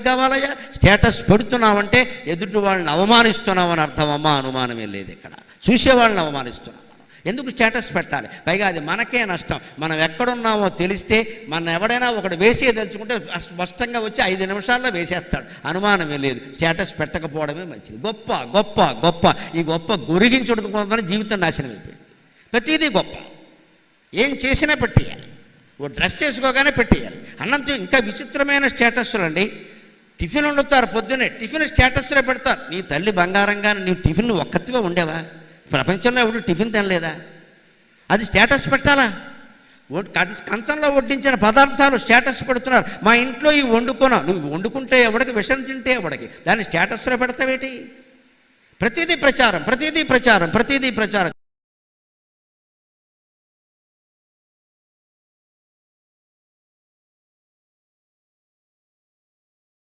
కావాలయ్యా? స్టేటస్ పెడుతున్నామంటే ఎదుటి వాళ్ళని అవమానిస్తున్నామని అర్థం. అమ్మ, అనుమానమే లేదు ఇక్కడ. చూసేవాళ్ళని అవమానిస్తున్నాం. ఎందుకు స్టేటస్ పెట్టాలి? పైగా అది మనకే నష్టం. మనం ఎక్కడున్నామో తెలిస్తే మన ఎవడైనా ఒకటి వేసేదలుచుకుంటే స్పష్టంగా వచ్చి 5 నిమిషాల్లో వేసేస్తాడు. అనుమానమే లేదు. స్టేటస్ పెట్టకపోవడమే మంచిది. గొప్ప గొప్ప గొప్ప ఈ గొప్ప గురిగించుకోవడం జీవితం నాశనం అయిపోయింది. ప్రతిదీ గొప్ప. ఏం చేసినా పెట్టేయాలి. ఓ డ్రెస్ వేసుకోగానే పెట్టేయాలి. అన్నంతో ఇంకా విచిత్రమైన స్టేటస్లు అండి. టిఫిన్ వండుతారు, పొద్దున్నే టిఫిన్ స్టేటస్లో పెడతారు. నీ తల్లి బంగారంగా నీవు టిఫిన్ ఒక్కతిగా ఉండేవా? ప్రపంచంలో ఎవడు టిఫిన్ తినలేదా? అది స్టేటస్ పెట్టాలా? కంచంలో వడ్డించిన పదార్థాలు స్టేటస్ పెడుతున్నారు. మా ఇంట్లో ఇవి వండుకున్నావు. నువ్వు వండుకుంటే ఎవడికి, విషం తింటే ఎవడికి, దాన్ని స్టేటస్లో పెడతావేటి? ప్రతిదీ ప్రచారం, ప్రతిదీ ప్రచారం, ప్రతిదీ ప్రచారం.